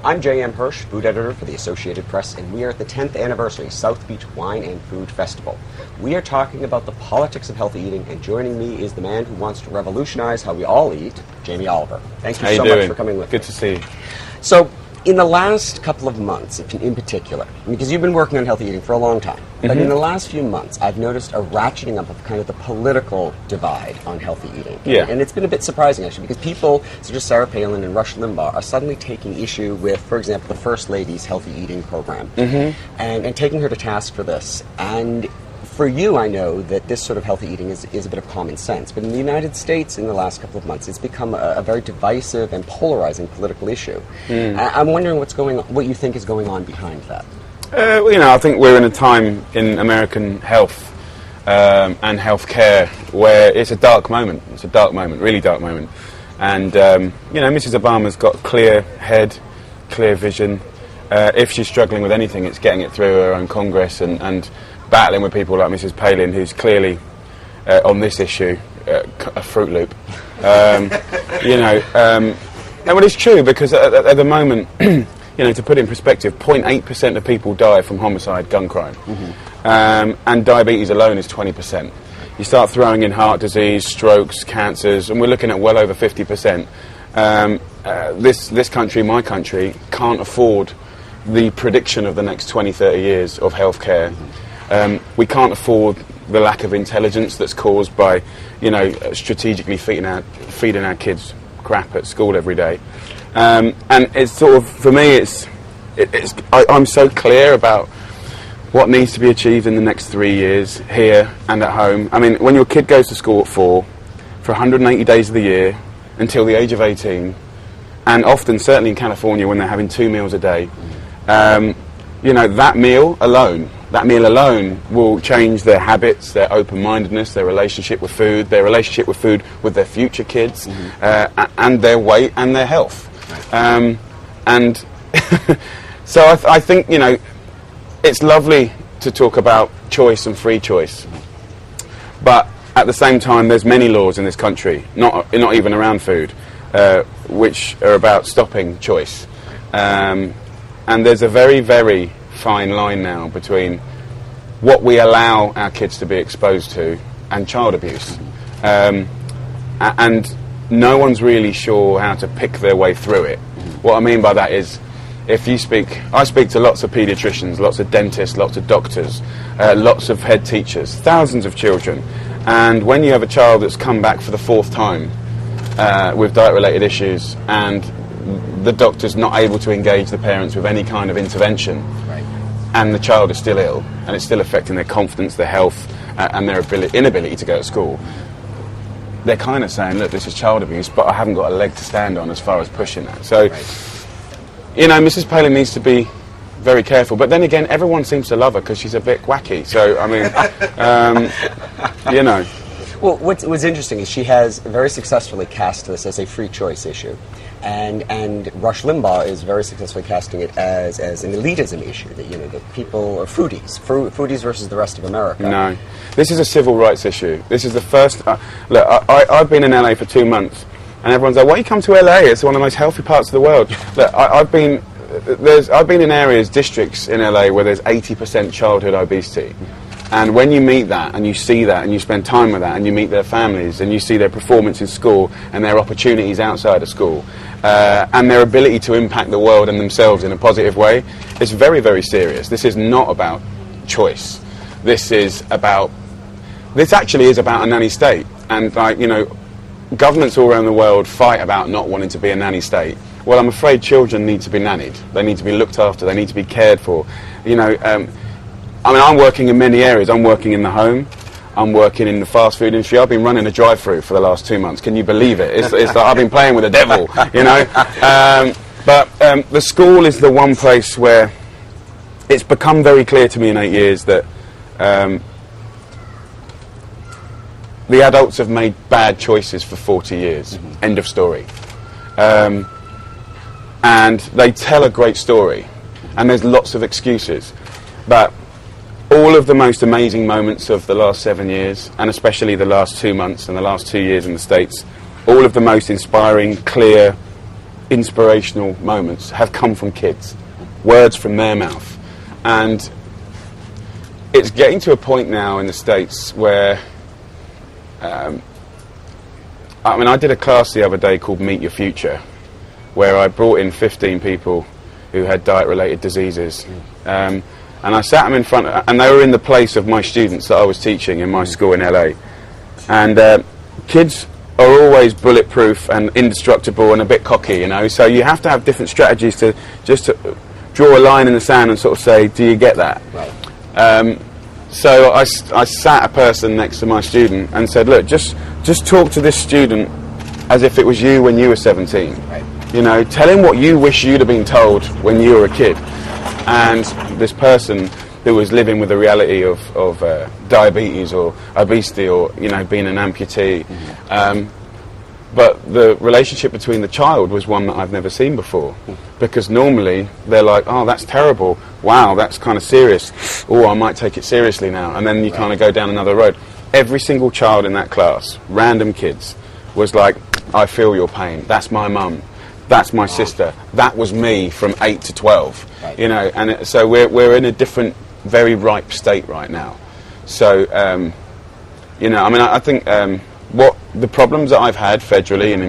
I'm J.M. Hirsch, food editor for the Associated Press, and we are at the 10th anniversary South Beach Wine and Food Festival. We are talking about the politics of healthy eating, and joining me is the man who wants to revolutionize how we all eat, Jamie Oliver. Thank you so much for coming with me. Good to see you. So, in the last couple of months, in particular, because you've been working on healthy eating for a long time, but in the last few months, I've noticed a ratcheting up of kind of the political divide on healthy eating. Yeah. And it's been a bit surprising, actually, because people such as Sarah Palin and Rush Limbaugh are suddenly taking issue with, for example, the First Lady's healthy eating program, and taking her to task for this. And for you, I know that this sort of healthy eating is a bit of common sense, but in the United States in the last couple of months, it's become a very divisive and polarizing political issue. I'm wondering what you think is going on behind that. I think we're in a time in American health and healthcare where it's a dark moment. It's a dark moment, really dark moment. And, Mrs. Obama's got a clear head, clear vision. If she's struggling with anything, it's getting it through her own Congress and battling with people like Mrs. Palin, who's clearly, on this issue, a Fruit Loop. And it's true, because at the moment, to put it in perspective, 0.8% of people die from homicide, gun crime. And diabetes alone is 20%. You start throwing in heart disease, strokes, cancers, and we're looking at well over 50%. This country, my country, can't afford the prediction of the next 20, 30 years of healthcare. We can't afford the lack of intelligence that's caused by, strategically feeding our kids crap at school every day. And it's sort of, for me, I'm so clear about what needs to be achieved in the next 3 years, here and at home. I mean, when your kid goes to school at 4, for 180 days of the year, until the age of 18, and often, certainly in California, when they're having 2 meals a day, that meal alone will change their habits, their open-mindedness, their relationship with food with their future kids, and their weight and their health. And so I think, it's lovely to talk about choice and free choice. But at the same time, there's many laws in this country, not even around food, which are about stopping choice. And there's a very, very fine line now between what we allow our kids to be exposed to and child abuse. And no one's really sure how to pick their way through it. What I mean by that is, I speak to lots of paediatricians, lots of dentists, lots of doctors, lots of head teachers, thousands of children. And when you have a child that's come back for the 4th time with diet-related issues, and the doctor's not able to engage the parents with any kind of intervention, and the child is still ill, and it's still affecting their confidence, their health, and their inability to go to school, they're kind of saying, look, this is child abuse, but I haven't got a leg to stand on as far as pushing that. So, Mrs. Palin needs to be very careful. But then again, everyone seems to love her because she's a bit wacky. So, I mean, Well, what's interesting is she has very successfully cast this as a free choice issue. And Rush Limbaugh is very successfully casting it as an elitism issue, that people are foodies versus the rest of America. No, this is a civil rights issue. This is the first, look, I've been in LA for 2 months, and everyone's like, why you come to LA? It's one of the most healthy parts of the world. Look, I've been in areas, districts in LA where there's 80% childhood obesity. And when you meet that, and you see that, and you spend time with that, and you meet their families, and you see their performance in school, and their opportunities outside of school, and their ability to impact the world and themselves in a positive way, it's very, very serious. This is not about choice. This actually is about a nanny state. And, governments all around the world fight about not wanting to be a nanny state. Well, I'm afraid children need to be nannied. They need to be looked after. They need to be cared for. I'm working in many areas. I'm working in the home. I'm working in the fast food industry. I've been running a drive-through for the last 2 months. Can you believe it? It's like I've been playing with the devil, But the school is the one place where it's become very clear to me in 8 years that the adults have made bad choices for 40 years. End of story. And they tell a great story. And there's lots of excuses. But all of the most amazing moments of the last 7 years, and especially the last 2 months and the last 2 years in the States, all of the most inspiring, clear, inspirational moments have come from kids, words from their mouth. And it's getting to a point now in the States where, I did a class the other day called Meet Your Future, where I brought in 15 people who had diet-related diseases. And I sat them in front, and they were in the place of my students that I was teaching in my school in LA. And kids are always bulletproof and indestructible and a bit cocky, you know, so you have to have different strategies to just to draw a line in the sand and sort of say, do you get that? Right. So I sat a person next to my student and said, look, just talk to this student as if it was you when you were 17. Right. You know, tell him what you wish you'd have been told when you were a kid. And this person who was living with the reality of diabetes or obesity or, you know, being an amputee. But the relationship between the child was one that I've never seen before. Because normally they're like, oh, that's terrible. Wow, that's kind of serious. Oh, I might take it seriously now. And then you kind of go down another road. Every single child in that class, random kids, was like, I feel your pain. That's my mum. That's my sister. That was me from 8 to 12. Right. You know, and so we're in a different, very ripe state right now. So, you know, I mean, I think what the problems that I've had federally and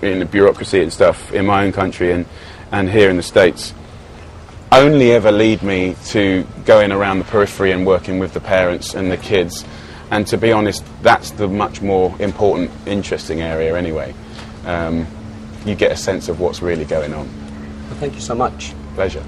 in the bureaucracy and stuff in my own country and here in the States only ever lead me to going around the periphery and working with the parents and the kids. And to be honest, that's the much more important, interesting area anyway. You get a sense of what's really going on. Well, thank you so much. Pleasure.